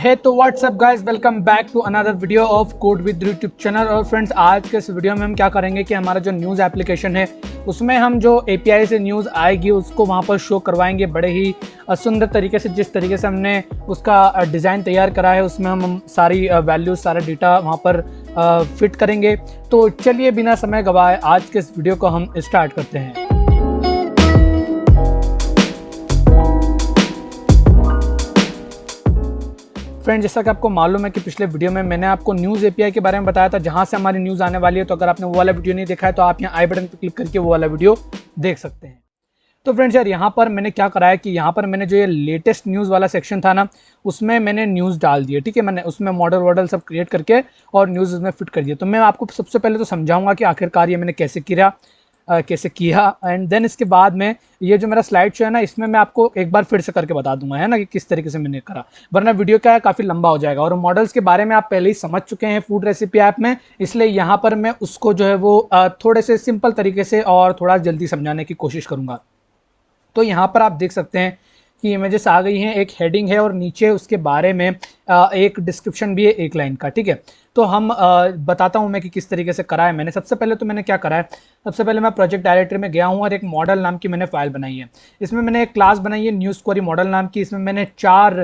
है तो what's up guys, welcome back to another video of code with YouTube channel. और friends, आज के इस वीडियो में हम क्या करेंगे कि हमारा जो न्यूज़ एप्लीकेशन है उसमें हम जो एपीआई से न्यूज़ आएगी उसको वहाँ पर शो करवाएंगे बड़े ही सुंदर तरीके से। जिस तरीके से हमने उसका डिज़ाइन तैयार करा है उसमें हम सारी वैल्यूज, सारा डेटा वहाँ पर फिट करेंगे। तो चलिए बिना समय गवाए आज के इस वीडियो को हम स्टार्ट करते हैं। फ्रेंड, जैसा कि आपको मालूम है कि पिछले वीडियो में मैंने आपको न्यूज़ एपीआई के बारे में बताया था जहां से हमारी न्यूज़ आने वाली है। तो अगर आपने वो वाला वीडियो नहीं देखा है तो आप यहाँ आई बटन पर क्लिक करके वो वाला वीडियो देख सकते हैं। तो फ्रेंड्स यार, यहाँ पर मैंने क्या करा है कि यहाँ पर मैंने जो ये लेटेस्ट न्यूज़ वाला सेक्शन था ना, उसमें मैंने न्यूज़ डाल दिए। ठीक है, मैंने उसमें मॉडल वॉडल सब क्रिएट करके और न्यूज़ उसमें फिट कर दिया। तो मैं आपको सबसे पहले तो समझाऊंगा कि आखिरकार ये मैंने कैसे किया एंड देन इसके बाद में ये जो मेरा स्लाइड शो है ना, इसमें मैं आपको एक बार फिर से करके बता दूंगा, है ना, कि किस तरीके से मैंने करा, वरना वीडियो क्या है काफ़ी लंबा हो जाएगा। और मॉडल्स के बारे में आप पहले ही समझ चुके हैं फूड रेसिपी ऐप में, इसलिए यहाँ पर मैं उसको जो है वो थोड़े से सिंपल तरीके से और थोड़ा जल्दी समझाने की कोशिश करूँगा। तो यहाँ पर आप देख सकते हैं कि इमेजेस आ गई हैं, एक हेडिंग है और नीचे उसके बारे में एक डिस्क्रिप्शन भी है एक लाइन का। ठीक है, तो हम बताता हूँ मैं कि किस तरीके से करा है मैंने। सबसे पहले तो मैंने क्या करा है, सबसे पहले मैं प्रोजेक्ट डायरेक्टरी में गया हूँ और एक मॉडल नाम की मैंने फाइल बनाई है। इसमें मैंने एक क्लास बनाई है न्यूज़ क्वेरी मॉडल नाम की। इसमें मैंने 4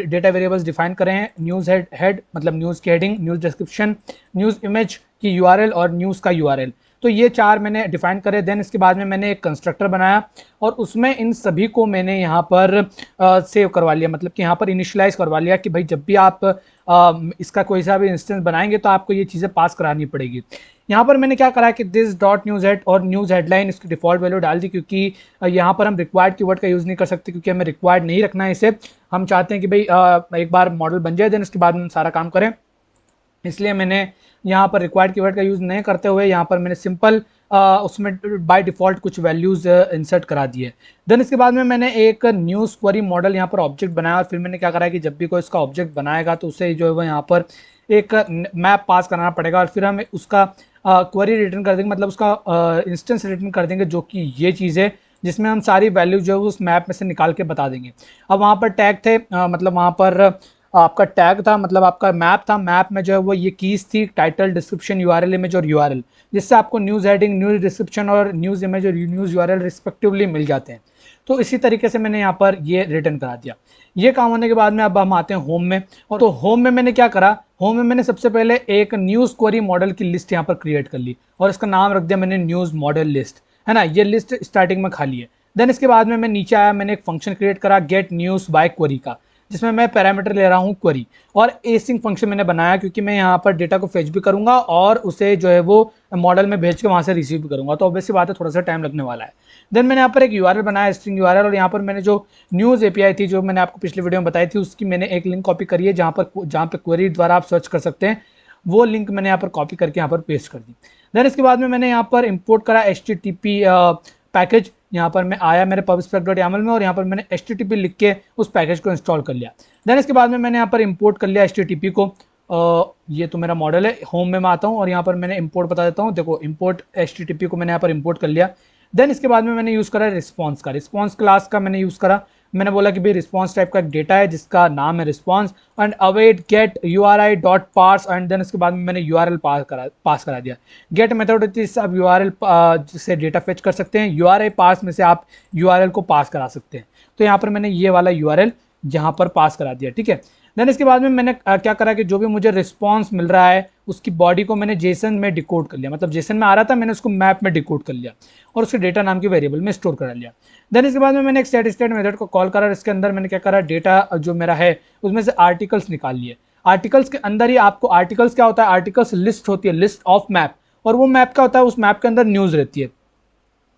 डेटा वेरिएबल्स डिफाइन करे हैं। न्यूज़ हेड मतलब न्यूज़ की heading, news description, news image की यूआरएल और न्यूज़ का यूआरएल। तो ये 4 मैंने डिफाइन करे। देन इसके बाद में मैंने एक कंस्ट्रक्टर बनाया और उसमें इन सभी को मैंने यहाँ पर सेव करवा लिया, मतलब कि यहाँ पर इनिशियलाइज करवा लिया कि भाई जब भी आप इसका कोई सा भी इंस्टेंस बनाएंगे तो आपको ये चीज़ें पास करानी पड़ेगी। यहाँ पर मैंने क्या करा कि दिस डॉट न्यूज़ हेड और न्यूज़ हेडलाइन इसकी डिफॉल्ट वैल्यू डाल दी, क्योंकि यहाँ पर हम रिक्वायर्ड कीवर्ड का यूज़ नहीं कर सकते, क्योंकि हमें रिक्वायर्ड नहीं रखना है इसे। हम चाहते हैं कि भाई एक बार मॉडल बन जाए देन उसके बाद हम सारा काम करें, इसलिए मैंने यहाँ पर रिक्वायर्ड कीवर्ड का यूज़ नहीं करते हुए यहाँ पर मैंने सिंपल उसमें बाय डिफ़ॉल्ट कुछ वैल्यूज़ इंसर्ट करा दिए। देन इसके बाद में मैंने एक न्यूज़ क्वेरी मॉडल यहाँ पर ऑब्जेक्ट बनाया और फिर मैंने क्या करा कि जब भी कोई इसका ऑब्जेक्ट बनाएगा तो उसे जो है वो यहाँ पर एक मैप पास कराना पड़ेगा और फिर हम उसका क्वेरी रिटर्न कर देंगे, मतलब उसका इंस्टेंस रिटर्न कर देंगे, जो कि ये चीज़ है जिसमें हम सारी वैल्यू जो है उस मैप में से निकाल के बता देंगे। अब वहाँ पर टैग थे, मतलब वहाँ पर आपका टैग था, मतलब आपका मैप था। मैप में जो है वो ये कीज थी, टाइटल, डिस्क्रिप्शन, यूआरएल, इमेज और यूआरएल, जिससे आपको न्यूज़ हेडिंग, न्यूज़ डिस्क्रिप्शन और न्यूज़ इमेज और न्यूज़ यूआरएल रिस्पेक्टिवली मिल जाते हैं। तो इसी तरीके से मैंने यहाँ पर ये रिटर्न करा दिया। ये काम होने के बाद में अब हम आते हैं होम में। और तो होम में मैंने क्या करा, होम में मैंने सबसे पहले एक न्यूज़ क्वेरी मॉडल की लिस्ट यहाँ पर क्रिएट कर ली और इसका नाम रख दिया मैंने न्यूज़ मॉडल लिस्ट, है ना। ये लिस्ट स्टार्टिंग में खाली है। देन इसके बाद में मैं नीचे आया, मैंने एक फंक्शन क्रिएट करा गेट न्यूज़ बाय क्वेरी का, जिसमें मैं पैरामीटर ले रहा हूँ क्वेरी, और एसिंग फंक्शन मैंने बनाया क्योंकि मैं यहाँ पर डेटा को फेच भी करूँगा और उसे जो है वो मॉडल में भेज के वहाँ से रिसीव भी करूँगा। तो ऑब्वियसली बात है, थोड़ा सा टाइम लगने वाला है। देन मैंने यहाँ पर एक यूआरएल बनाया, स्ट्रिंग यूआरएल, और यहाँ पर मैंने जो न्यूज़ एपीआई थी जो मैंने आपको पिछले वीडियो में बताई थी उसकी मैंने एक लिंक कॉपी करी है, जहाँ पे क्वेरी द्वारा आप सर्च कर सकते हैं। वो लिंक मैंने यहाँ पर कॉपी करके यहाँ पर पेस्ट कर दी। देन इसके बाद में मैंने यहाँ पर इंपोर्ट करा HTTP पैकेज। यहाँ पर मैं आया मेरे pubspec.yaml में और यहाँ पर मैंने HTTP लिख के उस पैकेज को इंस्टॉल कर लिया। देन इसके बाद में मैंने यहाँ पर इंपोर्ट कर लिया HTTP को। ये तो मेरा मॉडल है। होम में मैं आता हूँ और यहाँ पर मैंने इंपोर्ट बता देता हूँ। देखो, इंपोर्ट HTTP को मैंने यहाँ पर इंपोर्ट कर लिया। देन इसके बाद में मैंने यूज़ करा रिस्पॉन्स का, रिस्पॉन्स क्लास का मैंने यूज़ करा। मैंने बोला कि भाई रिस्पॉन्स टाइप का एक डेटा है जिसका नाम है response, and await get URI dot parse, and then इसके बाद में मैंने URL पास करा दिया। गेट मेथड होती है, आप URL से डेटा फेच कर सकते हैं, URI पास में से आप URL को पास करा सकते हैं। तो यहाँ पर मैंने ये वाला URL यहाँ पर पास करा दिया। ठीक है, देन इसके बाद में मैंने क्या करा कि जो भी मुझे रिस्पॉन्स मिल रहा है उसकी बॉडी को मैंने जेसन में डिकोड कर लिया, मतलब जेसन में आ रहा था मैंने उसको मैप में डिकोड कर लिया और उसके डेटा नाम की वेरिएबल में स्टोर करा लिया। देन इसके बाद में मैंने एक सेट स्टेट मेथड को कॉल करा। इसके अंदर मैंने क्या करा, डेटा जो मेरा है उसमें से आर्टिकल्स निकाल लिए। आर्टिकल्स के अंदर ही आपको, आर्टिकल्स क्या होता है, आर्टिकल्स लिस्ट होती है, लिस्ट ऑफ मैप, और वो मैप क्या होता है, उस मैप के अंदर न्यूज़ रहती है,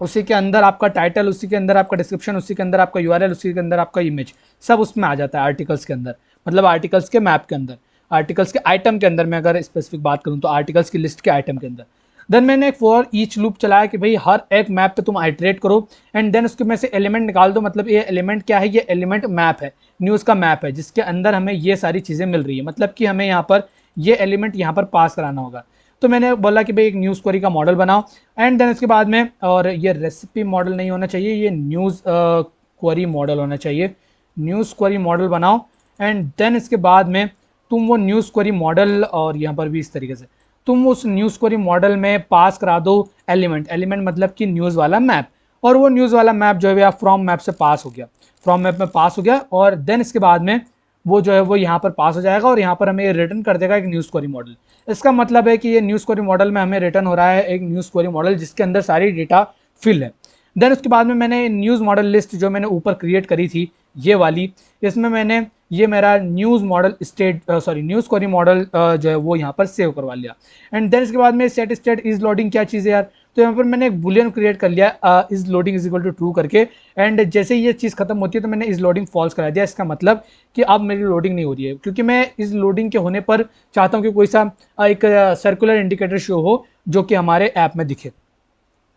उसी के अंदर आपका टाइटल, उसी के अंदर आपका डिस्क्रिप्शन, उसी के अंदर आपका यूआरएल, उसी के अंदर आपका इमेज, सब उसमें आ जाता है आर्टिकल्स के अंदर, मतलब आर्टिकल्स के मैप के अंदर, आर्टिकल्स के आइटम के अंदर। मैं अगर स्पेसिफिक बात करूं तो आर्टिकल्स की लिस्ट के आइटम के अंदर। देन मैंने एक फॉर ईच लूप चलाया कि भाई हर एक मैप पे तुम आइटरेट करो एंड देन उसके में से एलिमेंट निकाल दो। मतलब ये एलिमेंट क्या है, ये एलिमेंट मैप है, न्यूज़ का मैप है जिसके अंदर हमें ये सारी चीज़ें मिल रही है, मतलब कि हमें यहाँ पर ये एलिमेंट यहाँ पर पास कराना होगा। तो मैंने बोला कि भाई एक न्यूज़ क्वेरी का मॉडल बनाओ एंड देन इसके बाद में, और ये रेसिपी मॉडल नहीं होना चाहिए, ये न्यूज़ क्वेरी मॉडल होना चाहिए। न्यूज़ क्वेरी मॉडल बनाओ एंड देन इसके बाद में तुम वो न्यूज़ क्वेरी मॉडल, और यहाँ पर भी इस तरीके से तुम उस न्यूज़ क्वेरी मॉडल में पास करा दो एलिमेंट मतलब कि न्यूज़ वाला मैप, और वो न्यूज़ वाला मैप जो है फ्रॉम मैप से पास हो गया, फ्रॉम मैप में पास हो गया, और देन इसके बाद में वो जो है वो यहाँ पर पास हो जाएगा और यहाँ पर हमें रिटर्न कर देगा एक न्यूज़ क्वेरी मॉडल। इसका मतलब है कि ये न्यूज़ क्वेरी मॉडल में हमें रिटर्न हो रहा है एक न्यूज़ क्वेरी मॉडल जिसके अंदर सारी डेटा फिल है। देन उसके बाद में मैंने न्यूज़ मॉडल लिस्ट जो मैंने ऊपर क्रिएट करी थी ये वाली, इसमें मैंने ये मेरा news model news query model जो है वो यहाँ पर सेव करवा लिया। एंड देन इसके बाद में सेट स्टेट इज लोडिंग क्या चीज़ है यार, तो यहाँ पर मैंने एक बुलियन क्रिएट कर लिया is loading is equal to true करके, एंड जैसे ही ये चीज़ खत्म होती है तो मैंने इज लोडिंग फॉल्स करा दिया। इसका मतलब कि अब मेरी लोडिंग नहीं हो रही है, क्योंकि मैं इस लोडिंग के होने पर चाहता हूँ कि कोई सा एक सर्कुलर इंडिकेटर शो हो जो कि हमारे ऐप में दिखे।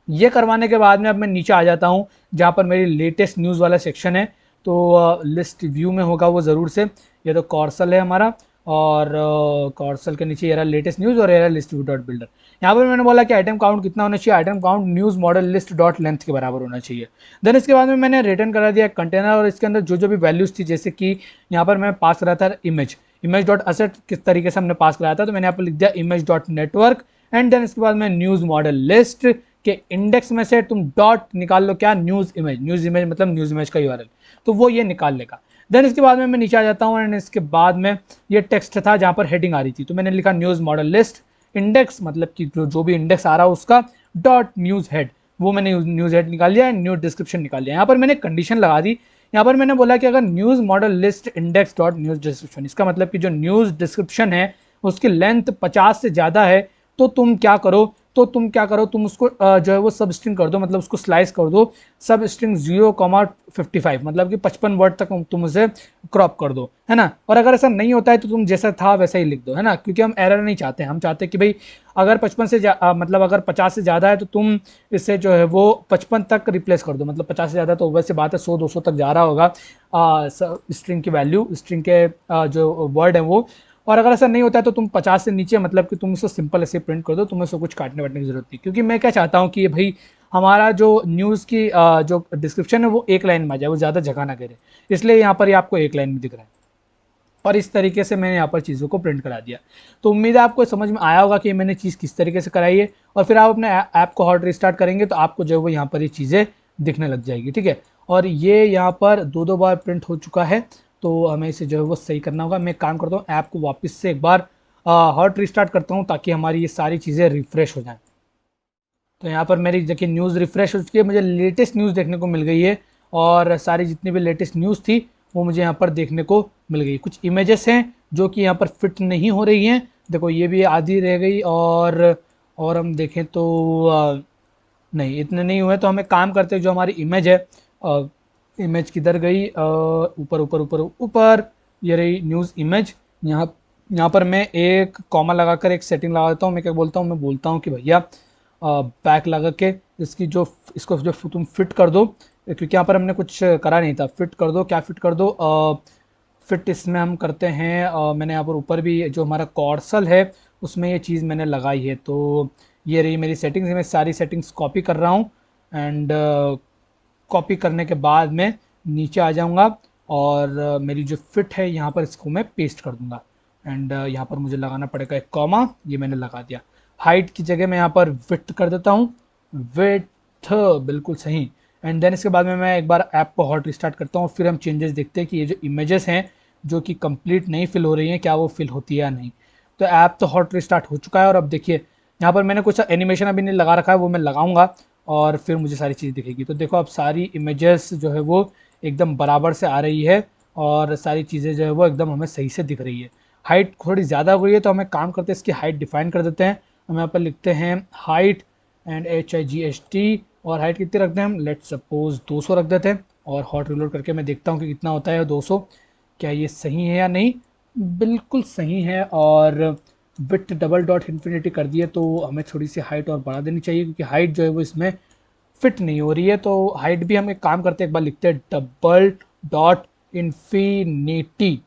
ये करवाने के बाद में अब मैं नीचे आ जाता हूँ जहाँ पर मेरी लेटेस्ट न्यूज़ वाला सेक्शन है, तो लिस्ट व्यू में होगा वो ज़रूर से। ये तो कॉर्सल है हमारा, और कॉर्सल के नीचे ये रहा लेटेस्ट न्यूज़ और ये रहा लिस्ट व्यू डॉट बिल्डर। यहाँ पर मैंने बोला कि आइटम काउंट कितना होना चाहिए, item count news model list dot length के बराबर होना चाहिए। देन इसके बाद में मैंने रिटर्न करा दिया कंटेनर, और इसके अंदर जो जो भी वैल्यूज़ थी, जैसे कि यहाँ पर मैं पास करा था इमेज डॉट असेट, किस तरीके से हमने पास कराया था, तो मैंने यहाँ पर लिख दिया image dot network. And then इसके बाद में न्यूज़ मॉडल लिस्ट के इंडेक्स में से तुम डॉट निकाल लो, क्या, न्यूज़ इमेज मतलब न्यूज़ इमेज का यूआरएल, तो वो ये निकाल लेगा। देन इसके बाद में मैं नीचे आ जाता हूँ, एंड इसके बाद में ये टेक्स्ट था जहाँ पर हेडिंग आ रही थी, तो मैंने लिखा न्यूज़ मॉडल लिस्ट इंडेक्स, मतलब कि जो भी इंडेक्स आ रहा है उसका, डॉट न्यूज़ हेड, वो मैंने न्यूज़ हेड निकाल लिया, एंड न्यूज़ डिस्क्रिप्शन निकाल लिया। यहाँ पर मैंने कंडीशन लगा दी, यहाँ पर मैंने बोला कि अगर news model list index dot news description, इसका मतलब कि जो न्यूज़ डिस्क्रिप्शन है उसकी लेंथ 50 से ज़्यादा है, तो तुम क्या करो, तुम उसको जो है वो सब स्ट्रिंग कर दो, मतलब उसको स्लाइस कर दो, सब स्ट्रिंग 0,55, मतलब कि 55 वर्ड तक तुम उसे क्रॉप कर दो, है ना। और अगर ऐसा नहीं होता है तो तुम जैसा था वैसा ही लिख दो, है ना, क्योंकि हम एरर नहीं चाहते, हम चाहते हैं कि भाई अगर 55 से मतलब अगर 50 से ज़्यादा है तो तुम इससे जो है वो 55 तक रिप्लेस कर दो, मतलब 50 से ज़्यादा तो वैसे बात है 100-200 तक जा रहा होगा स्ट्रिंग की वैल्यू, स्ट्रिंग के जो वर्ड है वो। और अगर ऐसा नहीं होता है तो तुम 50 से नीचे, मतलब कि तुम इसको सिंपल ऐसे प्रिंट कर दो, तुम्हें इसको कुछ काटने वाटने की जरूरत नहीं, क्योंकि मैं क्या चाहता हूँ कि भाई हमारा जो न्यूज़ की जो डिस्क्रिप्शन है वो एक लाइन में आ जाए, वो ज़्यादा जगह ना करे, इसलिए यहाँ पर ये आपको एक लाइन में दिख रहा है। और इस तरीके से मैंने यहाँ पर चीज़ों को प्रिंट करा दिया। तो उम्मीद है आपको समझ में आया होगा कि मैंने चीज़ किस तरीके से कराई है, और फिर आप अपने ऐप को हॉट रिस्टार्ट करेंगे तो आपको जो है वो यहाँ पर ये चीज़ें दिखने लग जाएगी, ठीक है। और ये यहाँ पर 2-2 बार प्रिंट हो चुका है, तो हमें इसे जो है वो सही करना होगा। मैं काम करता हूँ, ऐप को वापस से एक बार हॉट रिस्टार्ट करता हूँ ताकि हमारी ये सारी चीज़ें रिफ्रेश हो जाएँ। तो यहाँ पर मेरी देखिए न्यूज़ रिफ्रेश हो चुकी है, मुझे लेटेस्ट न्यूज़ देखने को मिल गई है, और सारी जितनी भी लेटेस्ट न्यूज़ थी वो मुझे यहाँ पर देखने को मिल गई। कुछ इमेजेस हैं जो कि यहाँ पर फिट नहीं हो रही हैं, देखो ये भी आधी रह गई, और हम देखें तो नहीं, इतने नहीं हुए, तो हमें काम करते जो हमारी इमेज है, इमेज किधर गई, ऊपर ऊपर ऊपर ऊपर, ये रही न्यूज़ इमेज। यहाँ पर मैं एक कॉमा लगाकर एक सेटिंग लगाता हूँ, मैं क्या बोलता हूँ, मैं बोलता हूँ कि भैया बैक लगा के इसको जो तुम फिट कर दो, क्योंकि यहाँ पर हमने कुछ करा नहीं था, फिट कर दो, क्या फिट कर दो, फिट इसमें हम करते हैं, मैंने यहाँ पर ऊपर भी जो हमारा कॉर्सल है उसमें ये चीज़ मैंने लगाई है। तो ये रही मेरी सेटिंग्स, मैं सारी सेटिंग्स कॉपी कर रहा हूँ, एंड कॉपी करने के बाद मैं नीचे आ जाऊँगा, और मेरी जो फिट है यहाँ पर इसको मैं पेस्ट कर दूँगा, एंड यहाँ पर मुझे लगाना पड़ेगा एक कॉमा, ये मैंने लगा दिया। हाइट की जगह मैं यहाँ पर विड्थ कर देता हूँ, विड्थ बिल्कुल सही। एंड देन इसके बाद में मैं एक बार ऐप को हॉट रिस्टार्ट करता हूँ, फिर हम चेंजेस देखते हैं कि ये जो इमेजेस हैं जो कि कंप्लीट नहीं फिल हो रही हैं, क्या वो फिल होती है या नहीं। तो ऐप तो हॉट रिस्टार्ट हो चुका है, और अब देखिए यहाँ पर मैंने कुछ एनिमेशन अभी नहीं लगा रखा है, वो मैं लगाऊंगा और फिर मुझे सारी चीज़ दिखेगी। तो देखो अब सारी इमेजेस जो है वो एकदम बराबर से आ रही है, और सारी चीज़ें जो है वो एकदम हमें सही से दिख रही है। हाइट थोड़ी ज़्यादा हो गई है, तो हमें काम करते हैं इसकी हाइट डिफाइन कर देते हैं। हम यहाँ पर लिखते हैं हाइट, एंड HIGHT, और हाइट कितनी रखते हैं हम, लेट सपोज 200 रख देते हैं, और हॉट रिलोड करके मैं देखता हूँ कि कितना होता है 200, क्या ये सही है या नहीं। बिल्कुल सही है, और विड्थ डबल डॉट इन्फिनिटी कर दिए, तो हमें थोड़ी सी हाइट और बढ़ा देनी चाहिए, क्योंकि हाइट जो है वो इसमें फिट नहीं हो रही है। तो हाइट भी हम एक काम करते हैं, एक बार लिखते हैं डबल डॉट इन्फिनिटी,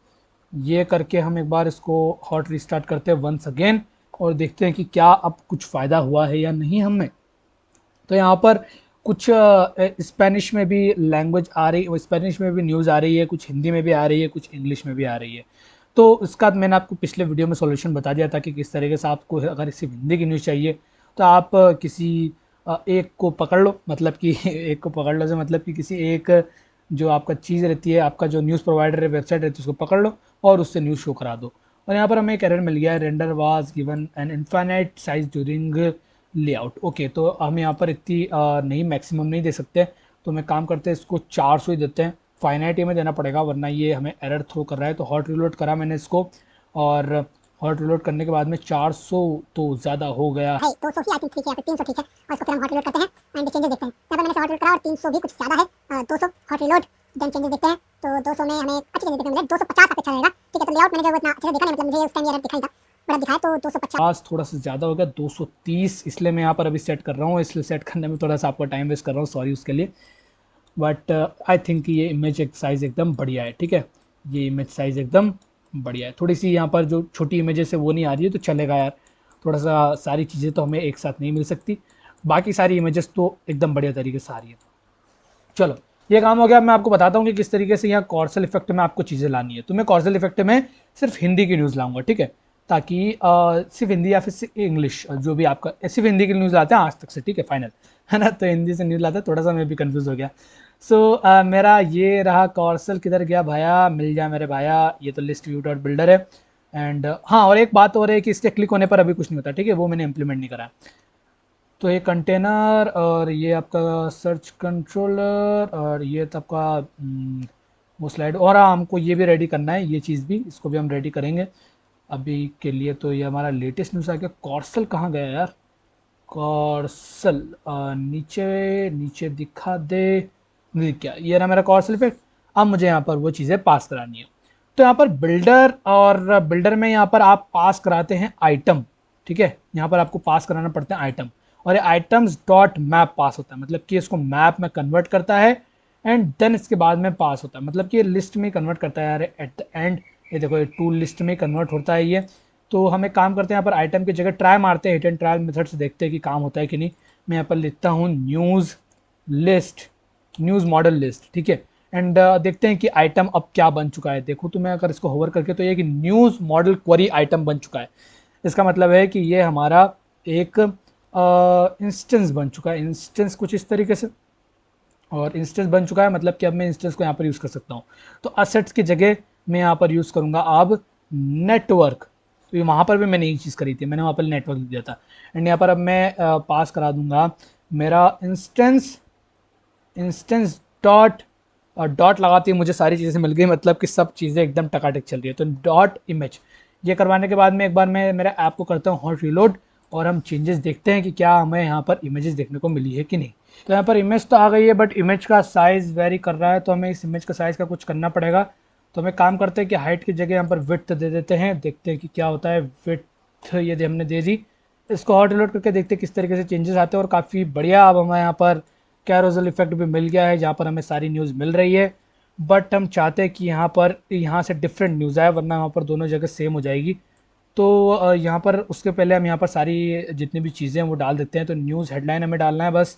ये करके हम एक बार इसको हॉट रिस्टार्ट करते हैं वंस अगेन, और देखते हैं कि क्या अब कुछ फ़ायदा हुआ है या नहीं हमें। तो यहाँ पर कुछ स्पेनिश में भी लैंग्वेज आ रही, स्पेनिश में भी न्यूज़ आ रही है, कुछ हिंदी में भी आ रही है, कुछ इंग्लिश में भी आ रही है। तो इसका मैंने आपको पिछले वीडियो में सॉल्यूशन बता दिया था कि किस तरीके से आपको अगर सिर्फ हिंदी की न्यूज़ चाहिए तो आप किसी एक को पकड़ लो, मतलब कि एक को पकड़ लो से मतलब कि किसी एक जो आपका चीज़ रहती है, आपका जो न्यूज़ प्रोवाइडर है, वेबसाइट रहती है, उसको पकड़ लो और उससे न्यूज़ शो करा दो। और यहाँ पर हमें एक एरर मिल गया है, render was given an infinite size during layout. Okay, तो हम यहाँ पर इतनी नहीं, मैक्सिमम नहीं दे सकते, तो मैं काम करते हैं इसको 400 ही देते हैं। फाइनाइट में देना पड़ेगा वरना ये हमें एरर थ्रो कर रहा है। तो हॉट रिलोड करा मैंने इसको, और हॉट रिलोड करने के बाद में 400 तो ज़्यादा हो गया भाई 200 ही आई थिंक ठीक है या फिर 300 ठीक है, और इसको फिर हम हॉट रिलोड करते हैं एंड चेंजेस देखते हैं। यहाँ पर मैंने हॉट रिलोड करा और 300 भी कुछ ज़्यादा है, 200 हॉट रिलोड देन चेंजेस देखते हैं। तो 200 में हमें अच्छी चीज़ें देखने को मिले, 250 अच्छा रहेगा। ठीक है, तो लेआउट मैंने जब इतना अच्छे से देखा नहीं, मतलब मुझे उस टाइम ये एरर दिखा नहीं था, बड़ा दिखाया तो 250। पास थोड़ा सा ज़्यादा हो गया, 230, इसलिए मैं यहाँ पर अभी सेट कर रहा हूँ। इसलिए सेट करने में थोड़ा सा आपका टाइम वेस्ट कर रहा हूँ, सॉरी उसके लिए। बट आई थिंक ये इमेज एक साइज़ एकदम बढ़िया है। ठीक है, ये इमेज साइज़ एकदम बढ़िया है। थोड़ी सी यहाँ पर जो छोटी इमेजेस है वो नहीं आ रही है तो चलेगा यार, थोड़ा सा सारी चीज़ें तो हमें एक साथ नहीं मिल सकती, बाकी सारी इमेजेस तो एकदम बढ़िया तरीके से आ रही है। चलो, ये काम हो गया। मैं आपको बताता हूँ कि किस तरीके से यहाँ कॉर्सल इफेक्ट में आपको चीज़ें लानी है। तो मैं कॉर्सल इफेक्ट में सिर्फ हिंदी की न्यूज़ लाऊंगा, ठीक है, ताकि सिर्फ हिंदी या फिर सिर्फ इंग्लिश, जो भी आपका, सिर्फ हिंदी की न्यूज़ लाते हैं आज तक से, ठीक है, फाइनल है ना। तो हिंदी से न्यूज़ लाते हैं, थोड़ा सा मैं भी कंफ्यूज हो गया। सो मेरा ये रहा कॉर्सल, किधर गया भाया, मिल जा मेरे भाया, ये तो लिस्ट व्यू डॉट बिल्डर है। एंड हाँ, और एक बात और है कि इसके क्लिक होने पर अभी कुछ नहीं होता, ठीक है, वो मैंने इंप्लीमेंट नहीं करा। तो ये कंटेनर और ये आपका सर्च कंट्रोलर और ये तो आपका वो स्लाइड, और हाँ, हमको ये भी रेडी करना है, ये चीज़ भी, इसको भी हम रेडी करेंगे अभी के लिए। तो ये हमारा लेटेस्ट न्यूज़ आ गया। कॉर्सल कहाँ गया यार, कॉर्सल नीचे नीचे दिखा दे, नहीं क्या, ये रहा मेरा कॉर्सल इफेक्ट। अब मुझे यहाँ पर वो चीज़ें पास करानी है। तो यहाँ पर बिल्डर, और बिल्डर में यहाँ पर आप पास कराते हैं आइटम, ठीक है, यहाँ पर आपको पास कराना पड़ता है आइटम, और ये आइटम्स डॉट मैप पास होता है, मतलब कि इसको मैप में कन्वर्ट करता है एंड देन इसके बाद में पास होता है, मतलब कि ये लिस्ट में कन्वर्ट करता है यार एट द एंड। ये देखो, ये टूल लिस्ट में कन्वर्ट होता है ये। तो हम एक काम करते हैं, यहाँ पर आइटम की जगह ट्राई मारते हैं, हिट एंड ट्रायल मेथड से देखते हैं कि काम होता है कि नहीं। मैं यहाँ पर लिखता हूँ news list, news model list, ठीक है, एंड देखते हैं कि आइटम अब क्या बन चुका है। देखो तो मैं अगर इसको होवर करके, तो ये कि न्यूज़ मॉडल क्वेरी आइटम बन चुका है। इसका मतलब है कि ये हमारा एक इंस्टेंस बन चुका है, इंस्टेंस कुछ इस तरीके से, और इंस्टेंस बन चुका है, मतलब कि अब मैं इंस्टेंस को यहाँ पर यूज़ कर सकता हूँ। तो असेट्स की जगह मैं यहाँ पर यूज़ करूँगा अब नेटवर्क। तो वहाँ पर भी मैंने एक चीज़ करी थी, मैंने वहाँ पर नेटवर्क दिया था, एंड यहाँ पर अब मैं पास करा दूंगा मेरा इंस्टेंस, इंस्टेंस डॉट, और डॉट लगाते ही मुझे सारी चीज़ें मिल गई, मतलब कि सब चीज़ें एकदम टकाटक चल रही है। तो डॉट इमेज, ये करवाने के बाद में एक बार मैं मेरा ऐप को करता हूँ हॉट रिलोड, और हम चेंजेस देखते हैं कि क्या हमें यहाँ पर इमेजेस देखने को मिली है कि नहीं। तो यहाँ पर इमेज तो आ गई है, बट इमेज का साइज़ वेरी कर रहा है, तो हमें इस इमेज का साइज़ का कुछ करना पड़ेगा। तो हमें काम करते हैं कि हाइट की जगह यहाँ पर विड्थ दे देते हैं, देखते हैं कि क्या होता है। विड्थ ये हमने दे दी, इसको हॉट रिलोड करके देखते हैं किस तरीके से चेंजेस आते हैं। और काफ़ी बढ़िया अब हमें यहाँ पर कैरोजल इफेक्ट भी मिल गया है, जहाँ पर हमें सारी न्यूज़ मिल रही है। बट हम चाहते हैं कि यहाँ पर, यहाँ से डिफरेंट न्यूज़ आए, वरना यहाँ पर दोनों जगह सेम हो जाएगी। तो यहाँ पर उसके पहले हम यहाँ पर सारी जितनी भी चीज़ें हैं वो डाल देते हैं। तो न्यूज़ हेडलाइन हमें डालना है बस।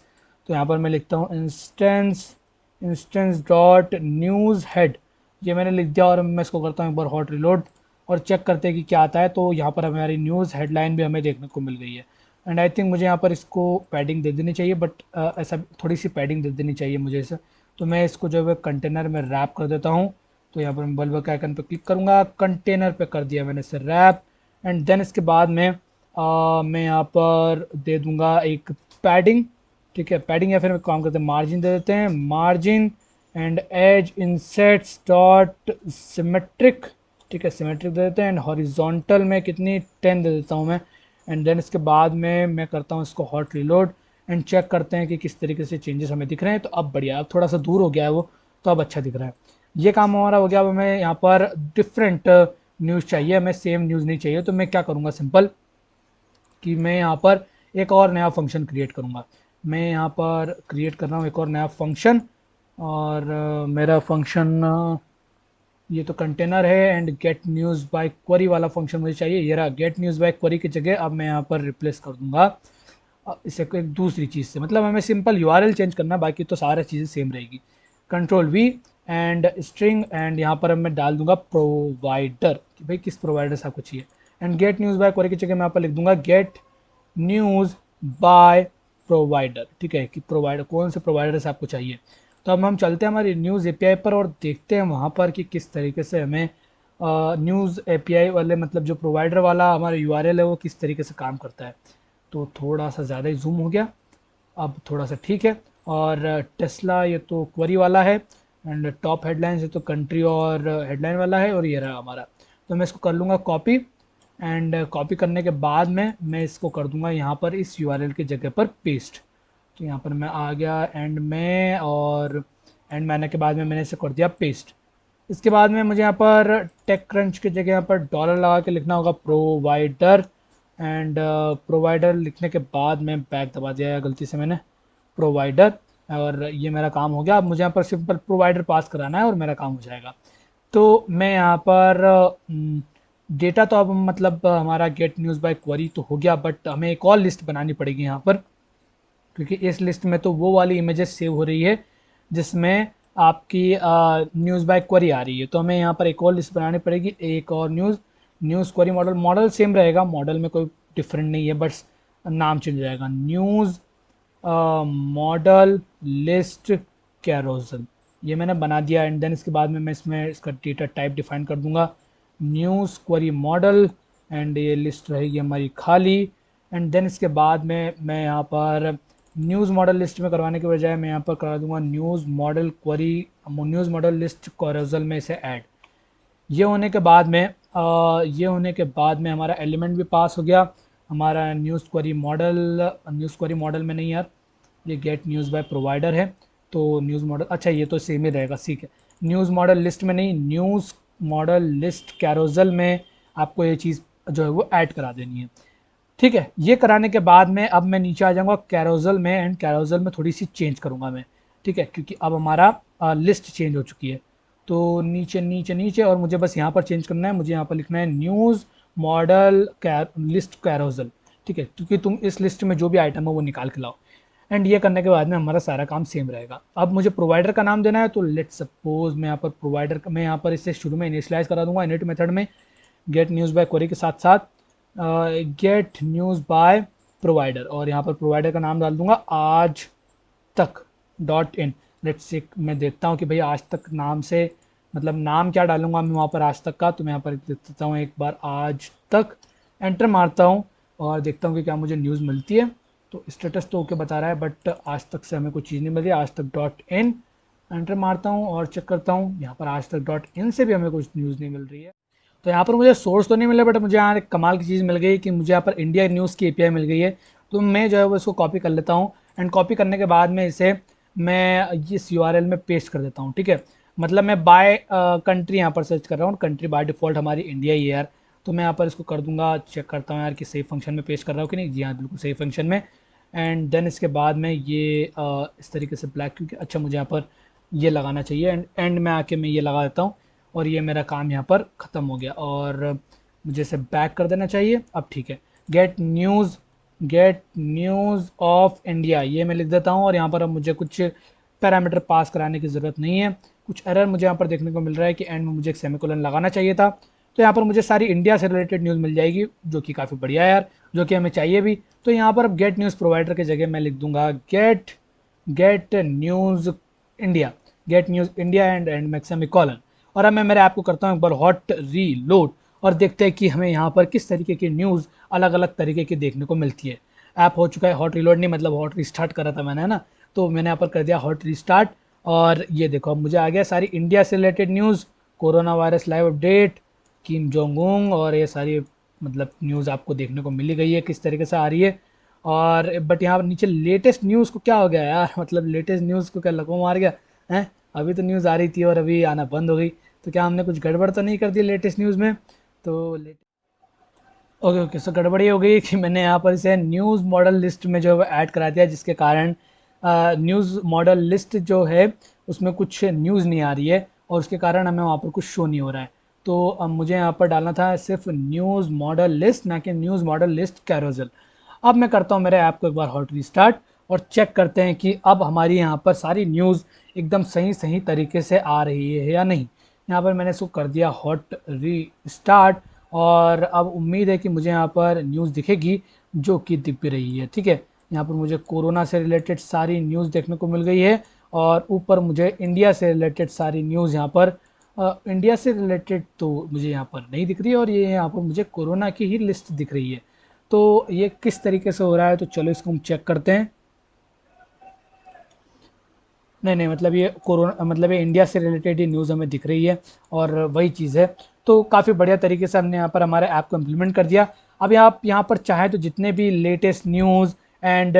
तो यहाँ पर मैं लिखता हूँ instance, instance dot news head, ये मैंने लिख दिया, और मैं इसको करता हूँ एक बार हॉट रिलोड और चेक करते हैं कि क्या आता है। तो यहाँ पर हमारी न्यूज़ हेडलाइन भी हमें देखने को मिल गई है। एंड आई थिंक मुझे यहाँ पर इसको पैडिंग दे देनी चाहिए, बट ऐसा थोड़ी सी पैडिंग दे देनी चाहिए मुझे इसे। तो मैं इसको जो है कंटेनर में रैप कर देता हूँ। तो यहाँ पर मैं बल्ब के आइकन पर क्लिक करूँगा, कंटेनर पे कर दिया मैंने इसे रैप, एंड देन इसके बाद में मैं यहाँ पर दे दूँगा एक पैडिंग, ठीक है, पैडिंग, या फिर मैं काम करते हैं मार्जिन दे देते हैं, margin and edge insets dot symmetric, ठीक है, सिमेट्रिक दे देते हैं। एंड हॉरिजॉन्टल में कितनी 10 दे देता हूँ मैं। एंड देन इसके बाद में मैं करता हूँ इसको हॉट रिलोड एंड चेक करते हैं कि किस तरीके से चेंजेस हमें दिख रहे हैं। तो अब बढ़िया, अब थोड़ा सा दूर हो गया है वो, तो अब अच्छा दिख रहा है। ये काम हमारा हो गया। अब हमें यहाँ पर डिफरेंट न्यूज़ चाहिए, हमें सेम न्यूज़ नहीं चाहिए। तो मैं क्या करूँगा, सिंपल कि मैं यहाँ पर एक और नया फंक्शन क्रिएट करूँगा। मैं यहाँ पर क्रिएट कर रहा हूँ एक और नया फंक्शन, और मेरा फंक्शन ये तो कंटेनर है, and get news by query वाला फंक्शन मुझे चाहिए। ये रहा गेट न्यूज़ बाय क्वेरी की जगह अब मैं यहाँ पर रिप्लेस कर दूंगा इसे एक दूसरी चीज़ से, मतलब हमें सिंपल यूआरएल चेंज करना है, बाकी तो सारा चीज़ें सेम रहेगी। Control we and string, and यहाँ पर मैं डाल दूंगा प्रोवाइडर कि भाई किस प्रोवाइडर से आपको चाहिए। And get news by query की जगह मैं यहाँ पर लिख दूंगा गेट न्यूज़ बाय प्रोवाइडर, ठीक है, कि प्रोवाइडर कौन से प्रोवाइडर से आपको चाहिए। तो अब हम चलते हैं हमारी न्यूज़ एपीआई पर और देखते हैं वहाँ पर कि किस तरीके से हमें न्यूज़ एपीआई वाले, मतलब जो प्रोवाइडर वाला हमारा यूआरएल है वो किस तरीके से काम करता है। तो थोड़ा सा ज़्यादा ही जूम हो गया, अब थोड़ा सा ठीक है। और टेस्ला ये तो क्वेरी वाला है, एंड टॉप हेडलाइंस ये तो कंट्री और हेडलाइन वाला है, और ये रहा हमारा। तो मैं इसको कर लूँगा कॉपी, एंड कॉपी करने के बाद में मैं इसको कर दूंगा यहाँ पर इस यूआरएल की जगह पर पेस्ट। तो यहाँ पर मैं आ गया एंड में, और एंड मैंने के बाद में मैंने इसे कर दिया पेस्ट। इसके बाद में मुझे यहाँ पर टेक क्रंच की जगह यहाँ पर डॉलर लगा के लिखना होगा प्रोवाइडर, एंड प्रोवाइडर लिखने के बाद में बैक दबा दिया है गलती से मैंने, प्रोवाइडर। और ये मेरा काम हो गया। अब मुझे यहाँ पर सिंपल प्रोवाइडर पास कराना है और मेरा काम हो जाएगा। तो मैं यहाँ पर डेटा तो अब मतलब हमारा गेट न्यूज़ बाय क्वेरी तो हो गया, बट हमें एक और लिस्ट बनानी पड़ेगी यहाँ पर, क्योंकि इस लिस्ट में तो वो वाली इमेजेस सेव हो रही है जिसमें आपकी न्यूज़ बाय क्वेरी आ रही है। तो हमें यहाँ पर एक और लिस्ट बनानी पड़ेगी, एक और न्यूज़ क्वेरी मॉडल सेम रहेगा, मॉडल में कोई डिफरेंट नहीं है, बस नाम चेंज रहेगा, न्यूज़ मॉडल लिस्ट कैरोजल। ये मैंने बना दिया। एंड देन इसके बाद में मैं इसमें इसका डेटा टाइप डिफाइन कर दूंगा न्यूज़ क्वेरी मॉडल, एंड ये लिस्ट रहेगी हमारी खाली। एंड देन इसके बाद में मैं यहाँ पर न्यूज़ मॉडल लिस्ट में करवाने के बजाय मैं यहाँ पर करा दूंगा न्यूज़ मॉडल लिस्ट कैरोजल में इसे ऐड। ये होने के बाद में हमारा एलिमेंट भी पास हो गया, हमारा न्यूज़ क्वेरी मॉडल में नहीं यार, ये गेट न्यूज़ बाय प्रोवाइडर है। तो न्यूज़ मॉडल, अच्छा ये तो सेम ही रहेगा, ठीक है। न्यूज़ मॉडल लिस्ट में नहीं, न्यूज़ मॉडल लिस्ट कैरोजल में आपको ये चीज़ जो है वो ऐड करा देनी है, ठीक है। ये कराने के बाद में अब मैं नीचे आ जाऊँगा कैरोजल में, एंड कैरोजल में थोड़ी सी चेंज करूँगा मैं, ठीक है, क्योंकि अब हमारा लिस्ट चेंज हो चुकी है। तो नीचे नीचे नीचे, और मुझे बस यहाँ पर चेंज करना है, मुझे यहाँ पर लिखना है न्यूज़ मॉडल लिस्ट कैरोजल, ठीक है, क्योंकि तुम इस लिस्ट में जो भी आइटम है वो निकाल के लाओ। एंड ये करने के बाद में हमारा सारा काम सेम रहेगा। अब मुझे प्रोवाइडर का नाम देना है, तो लेट सपोज मैं यहाँ पर मैं यहाँ पर इसे शुरू में इनिशियलाइज करा दूंगा इनिट मेथड में गेट न्यूज़ बाय क्वेरी के साथ साथ गेट न्यूज़ बाय प्रोवाइडर, और यहाँ पर प्रोवाइडर का नाम डाल दूंगा आज तक डॉट इन। लेट्स से मैं देखता हूँ कि भाई आज तक नाम से मतलब नाम क्या डालूंगा मैं वहाँ पर आज तक का, तो मैं यहाँ पर देख देता हूँ एक बार आज तक, एंटर मारता हूँ और देखता हूँ कि क्या मुझे न्यूज़ मिलती है। तो स्टेटस तो ओके बता रहा है, बट आज तक से हमें कोई चीज़ नहीं मिल रही। आज तक डॉट इन एंटर मारता हूँ और चेक करता हूँ, यहाँ पर आज तक डॉट इन से भी हमें कुछ न्यूज़ नहीं मिल रही है। तो यहाँ पर मुझे सोर्स तो नहीं मिला, बट मुझे यहाँ एक कमाल की चीज़ मिल गई कि मुझे यहाँ पर इंडिया न्यूज़ की एपीआई मिल गई है। तो मैं जो है वो इसको कॉपी कर लेता हूँ, एंड कॉपी करने के बाद में इसे मैं इस यूआरएल में पेस्ट कर देता हूँ, ठीक है। मतलब मैं बाय कंट्री यहाँ पर सर्च कर रहा हूँ, कंट्री बाय डिफ़ॉल्ट हमारी इंडिया ही है यार। तो मैं यहाँ पर इसको कर दूंगा, चेक करता हूँ यार कि सही फंक्शन में पेस्ट कर रहा हूँ कि नहीं। जी हाँ, बिल्कुल सही फंक्शन में। एंड देन इसके बाद में ये इस तरीके से ब्लैक, क्योंकि अच्छा मुझे यहाँ पर ये लगाना चाहिए, एंड में आके मैं ये लगा देता हूँ, और ये मेरा काम यहाँ पर ख़त्म हो गया, और मुझे इसे बैक कर देना चाहिए। अब ठीक है, गेट न्यूज़ ऑफ इंडिया ये मैं लिख देता हूँ, और यहाँ पर अब मुझे कुछ पैरामीटर पास कराने की ज़रूरत नहीं है। कुछ एरर मुझे यहाँ पर देखने को मिल रहा है कि एंड में मुझे एक सेमीकोलन लगाना चाहिए था। तो यहाँ पर मुझे सारी इंडिया से रिलेटेड न्यूज़ मिल जाएगी, जो कि काफ़ी बढ़िया है यार, जो कि हमें चाहिए भी। तो यहाँ पर अब गेट न्यूज़ प्रोवाइडर की जगह मैं लिख दूंगा गेट न्यूज़ इंडिया, एंड में सेमीकोलन। और अब मैं मेरे ऐप को करता हूँ एक बार हॉट रीलोड, और देखते हैं कि हमें यहाँ पर किस तरीके की न्यूज़ अलग अलग तरीके की देखने को मिलती है। ऐप हो चुका है हॉट रीलोड, नहीं मतलब हॉट रिस्टार्ट करा था मैंने, है ना। तो मैंने यहाँ पर कर दिया हॉट रिस्टार्ट, और ये देखो अब मुझे आ गया सारी इंडिया से related news, corona virus live update, Kim Jong Un, और ये सारी मतलब न्यूज़ आपको देखने को मिली गई है किस तरीके से आ रही है। और बट यहाँ पर नीचे लेटेस्ट न्यूज़ को क्या हो गया यार, मतलब लेटेस्ट न्यूज़ को क्या लको मार गया है। अभी तो न्यूज़ आ रही थी और अभी आना बंद हो गई, तो क्या हमने कुछ गड़बड़ तो नहीं कर दी लेटेस्ट न्यूज़ में। तो ओके ओके, सो गड़बड़ ये हो गई कि मैंने यहाँ पर इसे न्यूज़ मॉडल लिस्ट में जो है ऐड करा दिया, जिसके कारण न्यूज़ मॉडल लिस्ट जो है उसमें कुछ न्यूज़ नहीं आ रही है, और उसके कारण हमें वहाँ पर कुछ शो नहीं हो रहा है। तो अब मुझे यहाँ पर डालना था सिर्फ न्यूज़ मॉडल लिस्ट, ना कि न्यूज़ मॉडल लिस्ट कैरोजल। अब मैं करता हूँ मेरे ऐप को एक बार हॉट रीस्टार्ट और चेक करते हैं कि अब हमारी यहाँ पर सारी न्यूज़ एकदम सही तरीके से आ रही है या नहीं। यहाँ पर मैंने इसको कर दिया हॉट रीस्टार्ट और अब उम्मीद है कि मुझे यहाँ पर न्यूज़ दिखेगी, जो कि दिख भी रही है। ठीक है, यहाँ पर मुझे कोरोना से रिलेटेड सारी न्यूज़ देखने को मिल गई है और ऊपर मुझे इंडिया से रिलेटेड सारी न्यूज़ यहाँ पर इंडिया से रिलेटेड तो मुझे यहाँ पर नहीं दिख रही है और ये यहाँ पर मुझे कोरोना की ही लिस्ट दिख रही है। तो ये किस तरीके से हो रहा है, तो चलो इसको हम चेक करते हैं। नहीं, मतलब ये कोरोना, मतलब ये इंडिया से रिलेटेड ही न्यूज़ हमें दिख रही है और वही चीज़ है। तो काफ़ी बढ़िया तरीके से हमने यहाँ पर हमारे ऐप को इम्प्लीमेंट कर दिया। अब आप यहाँ पर चाहें तो जितने भी latest news and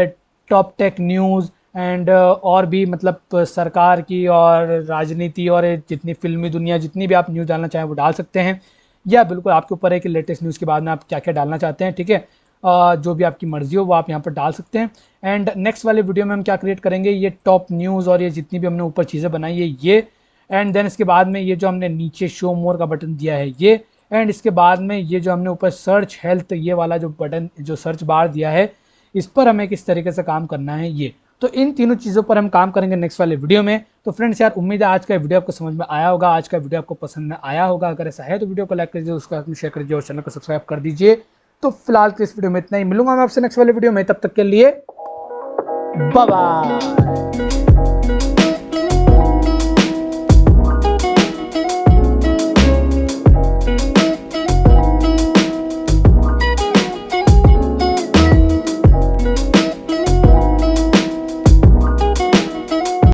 top tech news and और भी मतलब सरकार की और राजनीति और जितनी फिल्मी दुनिया, जितनी भी आप न्यूज़ डालना चाहें वो डाल सकते हैं, या बिल्कुल आपके ऊपर है कि लेटेस्ट न्यूज़ के बाद में आप क्या क्या डालना चाहते हैं। ठीक है, जो भी आपकी मर्ज़ी हो वो आप यहाँ पर डाल सकते हैं। एंड नेक्स्ट वाले वीडियो में हम क्या क्रिएट करेंगे, ये टॉप न्यूज़ और ये जितनी भी हमने ऊपर चीज़ें बनाई है ये, एंड देन इसके बाद में ये जो हमने नीचे शो मोर का बटन दिया है ये, एंड इसके बाद में ये जो हमने ऊपर सर्च हेल्थ ये वाला जो बटन, जो सर्च बार दिया है, इस पर हमें किस तरीके से काम करना है ये। तो इन तीनों चीज़ों पर हम काम करेंगे नेक्स्ट वाले वीडियो में। तो फ्रेंड्स यार, उम्मीद है आज का वीडियो आपको समझ में आया होगा, आज का वीडियो आपको पसंद में आया होगा। अगर ऐसा है तो वीडियो को लाइक कर दीजिए, उसका शेयर कर दीजिए और चैनल को सब्सक्राइब कर दीजिए। तो फिलहाल तो इस वीडियो में इतना ही, मिलूंगा मैं आपसे नेक्स्ट वाले वीडियो में, तब तक के लिए बाय बाय।